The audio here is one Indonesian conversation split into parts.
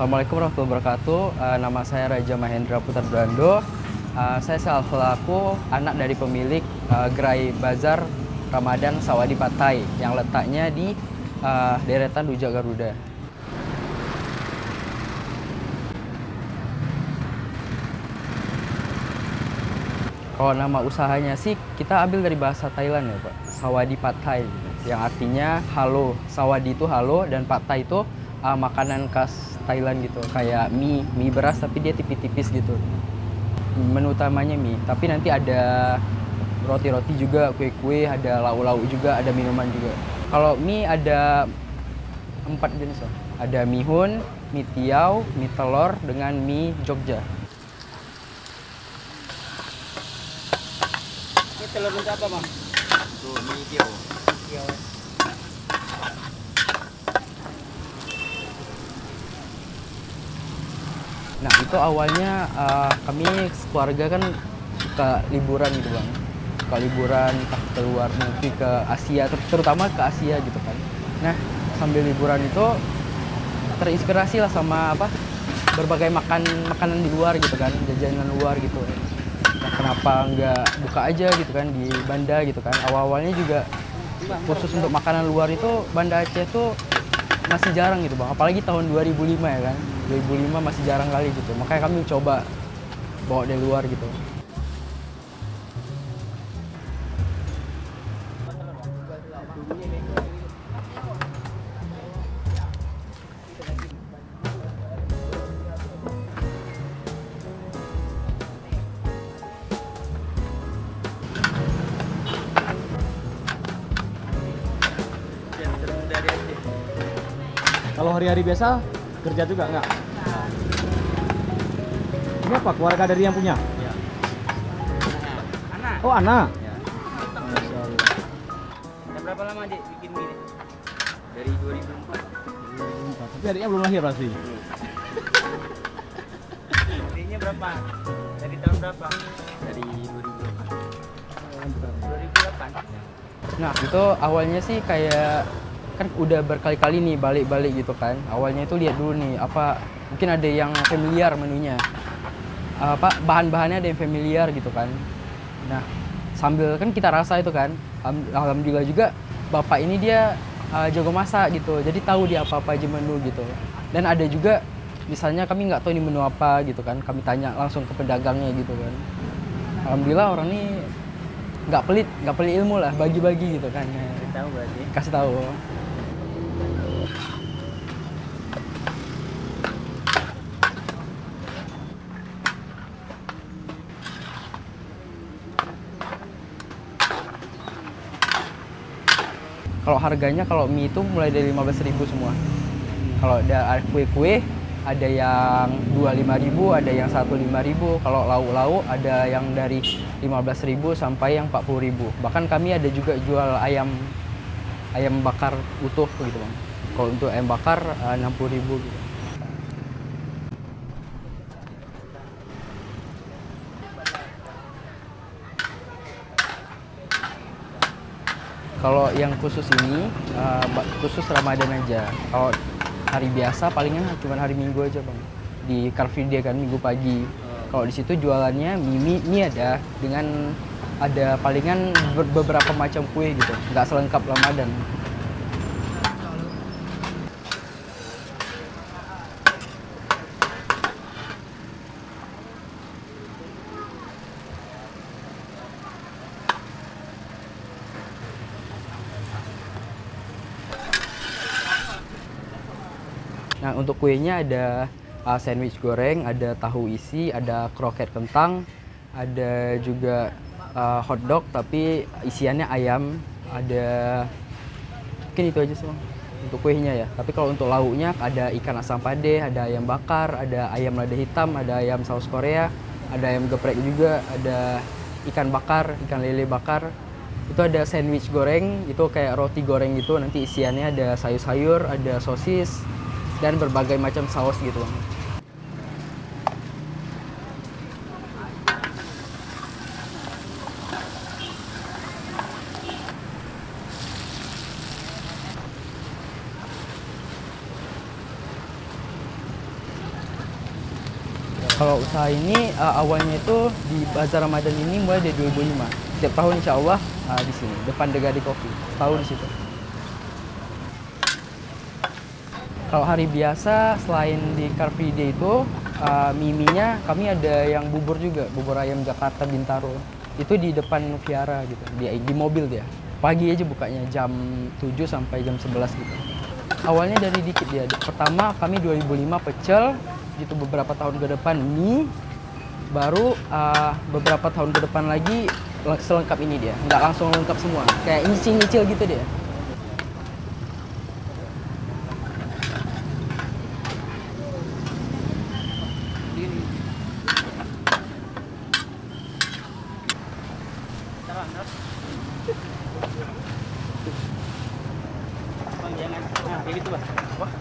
Assalamualaikum warahmatullahi wabarakatuh. Nama saya Raja Mahendra Putra Brando. Saya selaku anak dari pemilik Gerai Bazar Ramadan Sawadi Pattaya yang letaknya di deretan Rujak Garuda. Kalau nama usahanya sih kita ambil dari bahasa Thailand ya Pak, Sawadi Pattaya, yang artinya halo. Sawadi itu halo dan Pattaya itu makanan khas Thailand gitu, kayak mie beras tapi dia tipis-tipis gitu. Menu utamanya mie, tapi nanti ada roti-roti juga, kue-kue, ada lauk-lauk juga, ada minuman juga. Kalau mie ada 4 jenis Bang. Ada mihun, mie tiaw, mie telur dengan mie Jogja. Ini telur untuk apa, Bang? Untuk mie tiaw. Tiaw. Nah itu awalnya kami keluarga kan suka liburan gitu Bang. Suka liburan ke luar negeri, ke Asia, terutama ke Asia gitu kan. Nah sambil liburan itu terinspirasi lah sama berbagai makanan di luar gitu kan, jajanan luar gitu. Nah, kenapa nggak buka aja gitu kan di Banda gitu kan. Awal-awalnya juga khusus untuk makanan luar itu Banda Aceh tuh masih jarang gitu Bang, apalagi tahun 2005 ya kan. 2005 masih jarang kali gitu, makanya kami coba bawa dari luar gitu. Dari Aceh. Kalau hari-hari biasa kerja juga nggak? Ini apa? Keluarga dari yang punya? Ya. Oh, anak. Ya. Masya Allah. Udah berapa lama Dek bikin mie? Dari 2004. Tapi adiknya belum lahir pasti. Adiknya berapa? Dari tahun berapa? Dari 2008. 2008. Nah itu awalnya sih kayak kan udah berkali-kali nih balik-balik gitu kan. Awalnya itu lihat dulu nih mungkin ada yang familiar menunya, bahan-bahannya ada yang familiar gitu kan. Nah sambil kan kita rasa itu kan, alhamdulillah juga bapak ini dia jago masak gitu, jadi tahu dia apa-apa aja menu gitu. Dan ada juga misalnya kami nggak tahu ini menu apa gitu kan, kami tanya langsung ke pedagangnya gitu kan. Alhamdulillah orang ini nggak pelit ilmu lah, bagi-bagi gitu kan. Tahu berarti. Kasih tahu. Kalau harganya, kalau mie itu mulai dari 15.000 semua. Kalau ada kue-kue ada yang 25.000, ada yang 15.000. Kalau lauk-lauk ada yang dari 15.000 sampai yang 40.000. Bahkan kami ada juga jual ayam bakar utuh gitu Bang. Kalau untuk ayam bakar 60.000 gitu. Kalau yang khusus ini khusus Ramadan aja. Kalau hari biasa palingan cuma hari Minggu aja Bang. Di Car Free Day kan Minggu pagi. Kalau di situ jualannya mie ada dengan ada palingan beberapa macam kue gitu. Nggak selengkap Ramadan. Nah untuk kuenya ada sandwich goreng, ada tahu isi, ada kroket kentang, ada juga hotdog tapi isiannya ayam, ada mungkin itu aja sih Bang untuk kuenya ya. Tapi kalau untuk lauknya ada ikan asam pade, ada ayam bakar, ada ayam lada hitam, ada ayam saus Korea, ada ayam geprek juga, ada ikan bakar, ikan lele bakar. Itu ada sandwich goreng, itu kayak roti goreng gitu, nanti isiannya ada sayur-sayur, ada sosis, dan berbagai macam saus gitu Bang. Kalau usaha ini awalnya itu di Bazar Ramadan ini mulai dari 2005. Setiap tahun insya Allah di sini, depan The Gadi Coffee. Setahun di situ. Kalau hari biasa, selain di Car Free Day itu, mie-nya kami ada yang bubur juga, bubur ayam Jakarta Bintaro. Itu di depan Viara gitu, di mobil dia. Pagi aja bukanya, jam 7 sampai jam 11 gitu. Awalnya dari dikit dia. Pertama kami 2005 pecel, gitu beberapa tahun ke depan mie, baru beberapa tahun ke depan lagi selengkap ini dia. Nggak langsung lengkap semua, kayak nyicil-nyicil gitu dia. Bang, jangan. Nah, kayak gitu, Bang. Wah.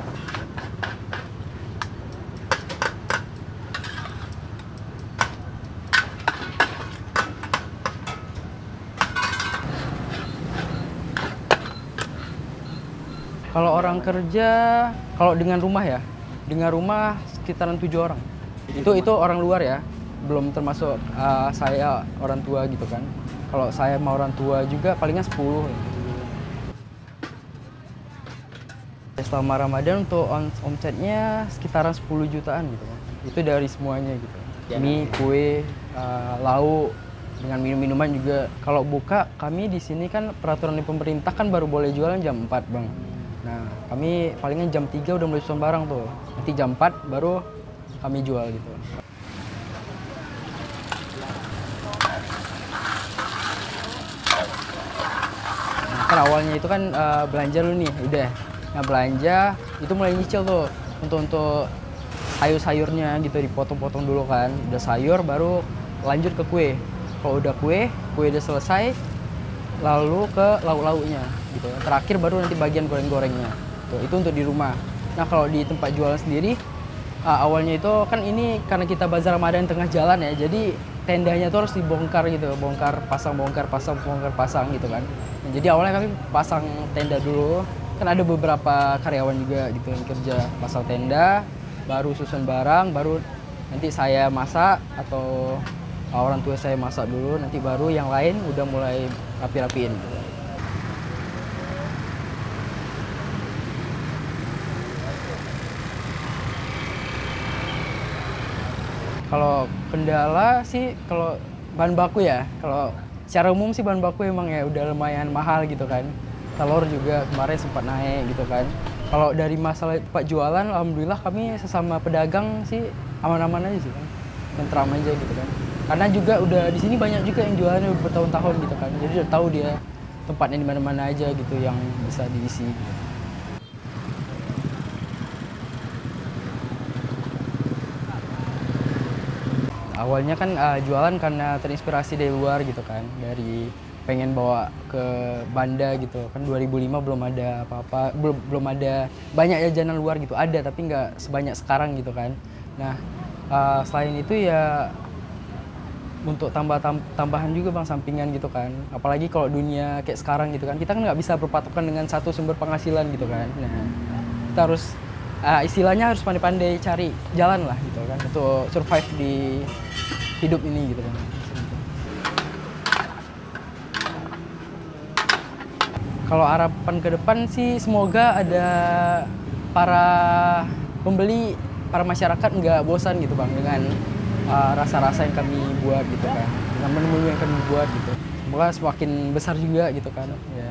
Kalau orang kerja, kalau dengan rumah ya, dengan rumah sekitaran 7 orang. Itu orang luar ya, belum termasuk saya orang tua gitu kan. Kalau saya sama orang tua juga palingan 10. Selama Ramadan untuk omsetnya sekitaran 10 jutaan gitu kan. Itu dari semuanya gitu. Mie, kue, lauk, dengan minum-minuman juga. Kalau buka, kami di sini kan peraturan dari pemerintah kan baru boleh jualan jam 4, Bang. Nah, kami palingan jam 3 udah mulai susun barang tuh. Nanti jam 4 baru kami jual gitu. Nah, kan awalnya itu kan belanja dulu nih, udah. Nah, belanja itu mulai nyicil tuh untuk sayur-sayurnya gitu, dipotong-potong dulu kan. Udah sayur baru lanjut ke kue. Kalau udah kue udah selesai, lalu ke lauk-lauknya gitu. Terakhir baru nanti bagian goreng-gorengnya. Tuh, itu untuk di rumah. Nah, kalau di tempat jualan sendiri, awalnya itu kan ini karena kita Bazar Ramadan tengah jalan ya, jadi tendanya tuh harus dibongkar gitu, bongkar pasang gitu kan. Nah, jadi awalnya kami pasang tenda dulu, kan ada beberapa karyawan juga gitu yang kerja pasang tenda, baru susun barang, baru nanti saya masak atau orang tua saya masak dulu, nanti baru yang lain udah mulai rapi-rapiin. Kalau kendala sih, kalau bahan baku ya, kalau secara umum sih bahan baku emang ya udah lumayan mahal gitu kan. Telur juga kemarin sempat naik gitu kan. Kalau dari masalah tempat jualan, alhamdulillah kami sesama pedagang sih aman-aman aja sih kan, tentram aja gitu kan. Karena juga udah di sini banyak juga yang jualannya udah bertahun-tahun gitu kan. Jadi udah tahu dia tempatnya di mana-mana aja gitu yang bisa diisi. Gitu. Awalnya kan jualan karena terinspirasi dari luar gitu kan, dari pengen bawa ke Banda gitu kan. 2005 belum ada apa-apa, belum ada banyak jajanan luar gitu, ada tapi nggak sebanyak sekarang gitu kan. Nah, selain itu ya untuk tambahan juga Bang, sampingan gitu kan. Apalagi kalau dunia kayak sekarang gitu kan, kita kan nggak bisa berpatokan dengan satu sumber penghasilan gitu kan. Nah, kita harus istilahnya harus pandai-pandai cari jalan lah gitu kan untuk survive di hidup ini gitu kan. Kalau harapan ke depan sih semoga ada para pembeli, para masyarakat nggak bosan gitu Bang dengan rasa-rasa yang kami buat gitu kan, dengan menu-menu yang kami buat gitu. Semoga semakin besar juga gitu kan. Ya.